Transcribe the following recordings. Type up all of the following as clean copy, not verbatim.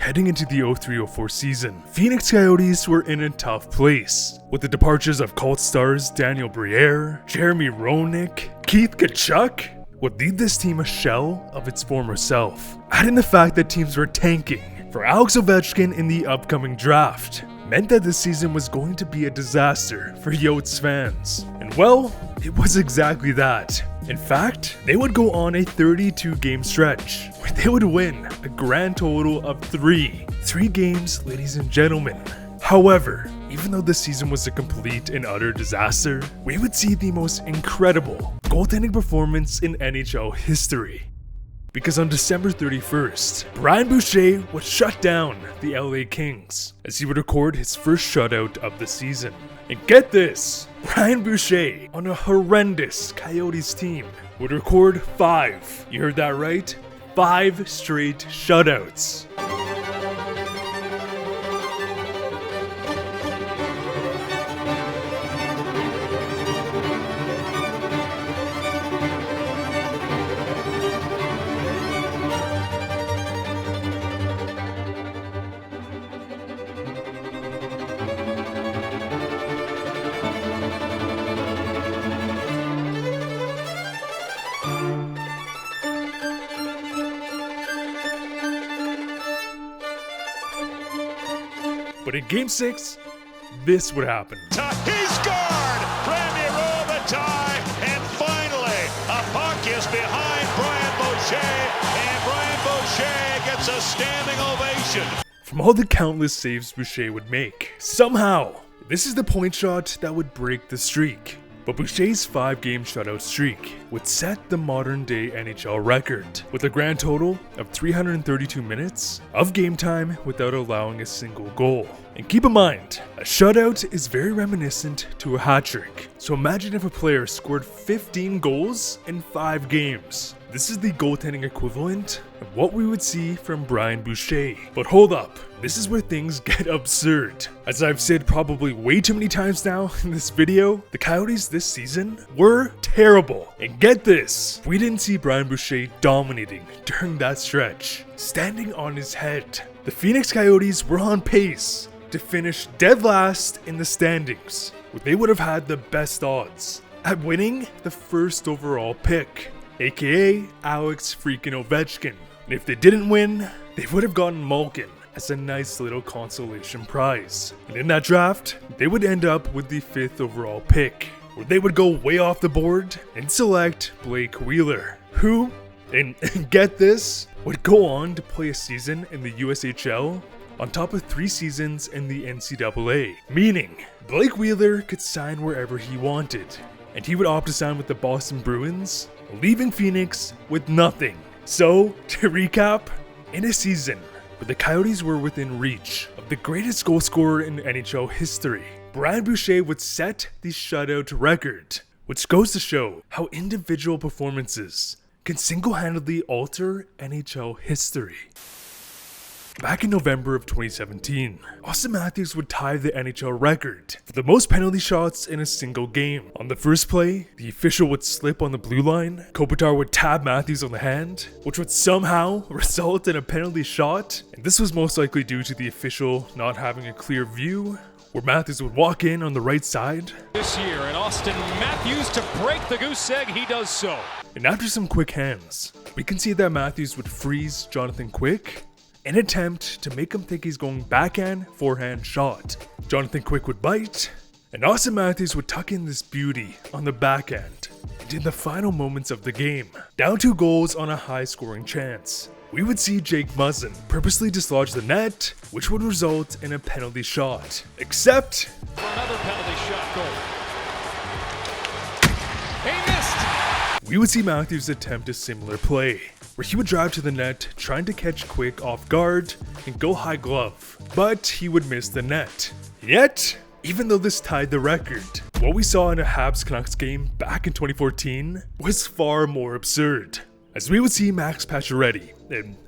Heading into the 03-04 season, Phoenix Coyotes were in a tough place, with the departures of cult stars Daniel Briere, Jeremy Roenick, Keith Tkachuk would leave this team a shell of its former self. Adding the fact that teams were tanking for Alex Ovechkin in the upcoming draft meant that this season was going to be a disaster for Yotes fans. And well, it was exactly that. In fact, they would go on a 32-game stretch where they would win a grand total of three games, ladies and gentlemen. However, even though this season was a complete and utter disaster, we would see the most incredible goaltending performance in NHL history. Because on December 31st, Brian Boucher would shut down the LA Kings as he would record his first shutout of the season. And get this, Brian Boucher on a horrendous Coyotes team would record 5, you heard that right, 5 straight shutouts. But in Game 6, this would happen. He scored! Remy the tie, and finally, a puck is behind Brian Boucher, and Brian Boucher gets a standing ovation. From all the countless saves Boucher would make, somehow, this is the point shot that would break the streak. But Boucher's 5-game shutout streak would set the modern-day NHL record, with a grand total of 332 minutes of game time without allowing a single goal. And keep in mind, a shutout is very reminiscent to a hat-trick. So imagine if a player scored 15 goals in 5 games. This is the goaltending equivalent of what we would see from Brian Boucher. But hold up, this is where things get absurd. As I've said probably way too many times now in this video, the Coyotes this season were terrible. And get this, we didn't see Brian Boucher dominating during that stretch. Standing on his head, the Phoenix Coyotes were on pace to finish dead last in the standings, where they would have had the best odds at winning the first overall pick, aka Alex freaking Ovechkin. And if they didn't win, they would have gotten Malkin as a nice little consolation prize. And in that draft, they would end up with the 5th overall pick, where they would go way off the board and select Blake Wheeler, who, and get this, would go on to play a season in the USHL on top of 3 seasons in the NCAA, meaning Blake Wheeler could sign wherever he wanted, and he would opt to sign with the Boston Bruins, leaving Phoenix with nothing. So, to recap, in a season where the Coyotes were within reach of the greatest goal scorer in NHL history, Brian Boucher would set the shutout record, which goes to show how individual performances can single-handedly alter NHL history. Back in November of 2017, Austin Matthews would tie the NHL record for the most penalty shots in a single game. On the first play, the official would slip on the blue line, Kopitar would tab Matthews on the hand, which would somehow result in a penalty shot, and this was most likely due to the official not having a clear view, where Matthews would walk in on the right side. This year, and Austin Matthews to break the goose egg, he does so. And after some quick hands, we can see that Matthews would freeze Jonathan Quick, an attempt to make him think he's going backhand, forehand shot. Jonathan Quick would bite, and Austin Matthews would tuck in this beauty on the backhand. And in the final moments of the game, down 2 goals on a high-scoring chance, we would see Jake Muzzin purposely dislodge the net, which would result in a penalty shot. Except for another penalty shot goal. He missed! We would see Matthews attempt a similar play, where he would drive to the net, trying to catch Quick off guard and go high glove, but he would miss the net. Yet, even though this tied the record, what we saw in a Habs Canucks game back in 2014 was far more absurd, as we would see Max Pacioretty,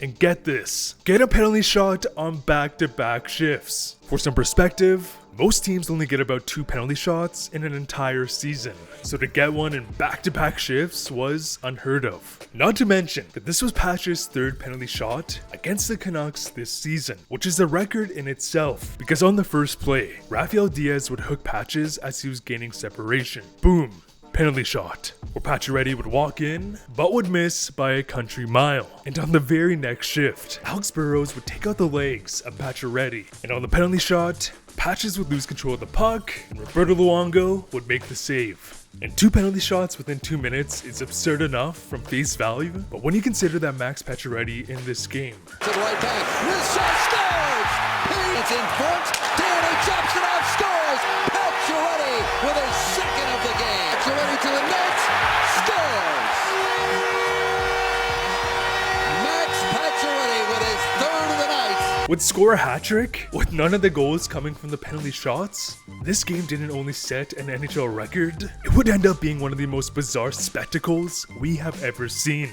and get this, get a penalty shot on back-to-back shifts. For some perspective, Most teams only get about 2 penalty shots in an entire season, so to get one in back-to-back shifts was unheard of. Not to mention that this was Patch's 3rd penalty shot against the Canucks this season, which is a record in itself, because on the first play, Rafael Diaz would hook Patches as he was gaining separation. Boom. Penalty shot, where Pacioretty would walk in, but would miss by a country mile. And on the very next shift, Alex Burrows would take out the legs of Pacioretty, and on the penalty shot, Patches would lose control of the puck, and Roberto Luongo would make the save. And 2 penalty shots within 2 minutes is absurd enough from face value, but when you consider that Max Pacioretty in this game to the right back, this shot scores! It's in front, Danny chops it out, scores! Pacioretty with his 2nd of the game. Pacioretty to the net, scores! Max Pacioretty with his 3rd of the night. would score a hat-trick with none of the goals coming from the penalty shots. This game didn't only set an NHL record, it would end up being one of the most bizarre spectacles we have ever seen.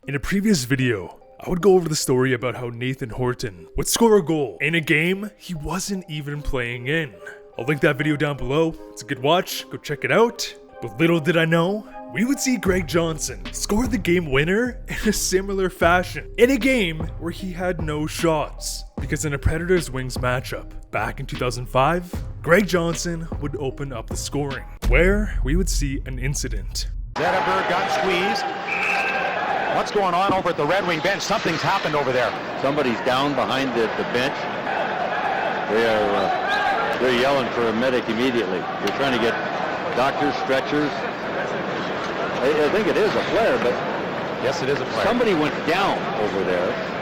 In a previous video, I would go over the story about how Nathan Horton would score a goal in a game he wasn't even playing in. I'll link that video down below. It's a good watch, go check it out. But little did I know, we would see Greg Johnson score the game winner in a similar fashion in a game where he had no shots. Because in a Predators Wings matchup back in 2005, Greg Johnson would open up the scoring, where we would see an incident. Zetterberg got squeezed. What's going on over at the Red Wing bench? Something's happened over there. Somebody's down behind the bench. They're yelling for a medic immediately. They're trying to get doctors, stretchers. I think it is a player, but Yes, it is a player. somebody went down over there.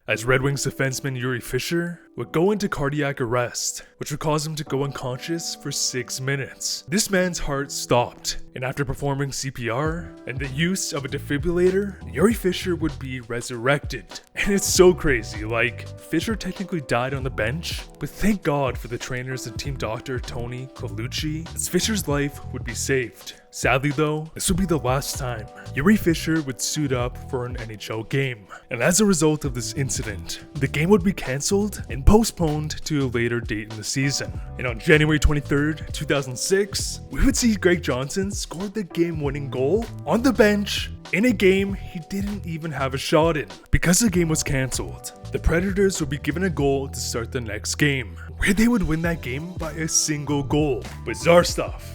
As Red Wings defenseman Yuri Fisher would go into cardiac arrest, which would cause him to go unconscious for 6 minutes. This man's heart stopped, and after performing CPR and the use of a defibrillator, Yuri Fisher would be resurrected. And it's so crazy, like, Fisher technically died on the bench, but thank God for the trainers and team doctor Tony Colucci, as Fisher's life would be saved. Sadly though, this would be the last time Yuri Fisher would suit up for an NHL game. And as a result of this incident, the game would be cancelled and postponed to a later date in the season. And on January 23rd, 2006, we would see Greg Johnson score the game-winning goal on the bench in a game he didn't even have a shot in. Because the game was cancelled, the Predators would be given a goal to start the next game, where they would win that game by a single goal. Bizarre stuff.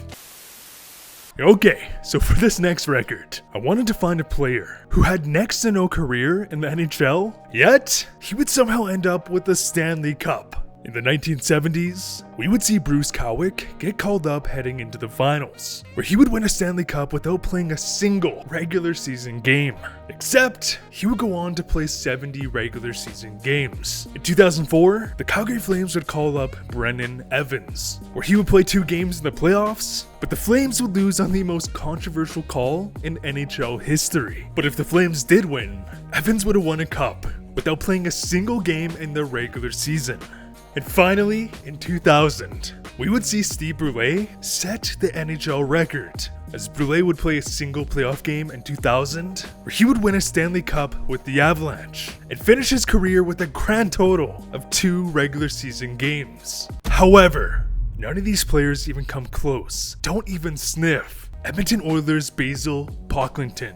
Okay, so for this next record, I wanted to find a player who had next to no career in the NHL, yet he would somehow end up with the Stanley Cup. In the 1970s, we would see Bruce Cowick get called up heading into the finals, where he would win a Stanley Cup without playing a single regular season game. Except, he would go on to play 70 regular season games. In 2004, the Calgary Flames would call up Brennan Evans, where he would play 2 games in the playoffs, but the Flames would lose on the most controversial call in NHL history. But if the Flames did win, Evans would have won a cup without playing a single game in the regular season. And finally, in 2000, we would see Steve Brule set the NHL record, as Brule would play a single playoff game in 2000, where he would win a Stanley Cup with the Avalanche, and finish his career with a grand total of 2 regular season games. However, none of these players even come close, don't even sniff Edmonton Oilers' Basil Pocklington.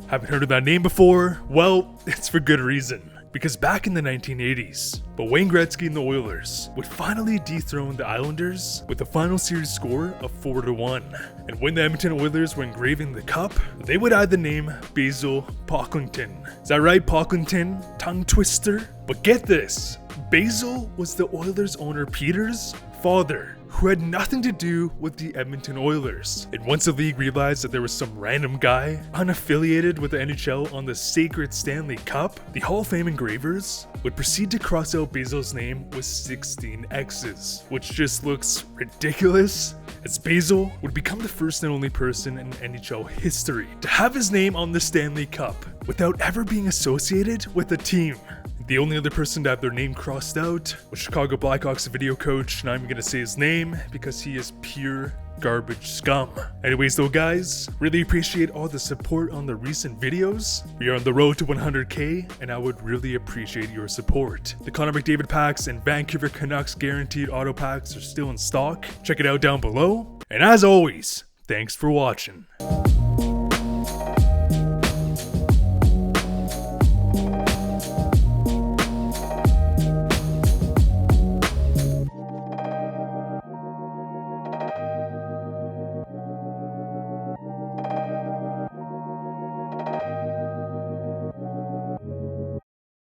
Haven't heard of that name before? Well, it's for good reason. Because back in the 1980s, but Wayne Gretzky and the Oilers would finally dethrone the Islanders with a final series score of 4-1. And when the Edmonton Oilers were engraving the cup, they would add the name Basil Pocklington. Is that right, Pocklington? Tongue twister? But get this, Basil was the Oilers owner Peter's father, who had nothing to do with the Edmonton Oilers. And once the league realized that there was some random guy unaffiliated with the NHL on the sacred Stanley Cup, the Hall of Fame engravers would proceed to cross out Basil's name with 16 X's, which just looks ridiculous, as Basil would become the first and only person in NHL history to have his name on the Stanley Cup without ever being associated with a team. The only other person to have their name crossed out was Chicago Blackhawks video coach. Not even gonna say his name because he is pure garbage scum. Anyways though guys, really appreciate all the support on the recent videos. We are on the road to 100k and I would really appreciate your support. The Connor McDavid packs and Vancouver Canucks guaranteed auto packs are still in stock. Check it out down below. And as always, thanks for watching.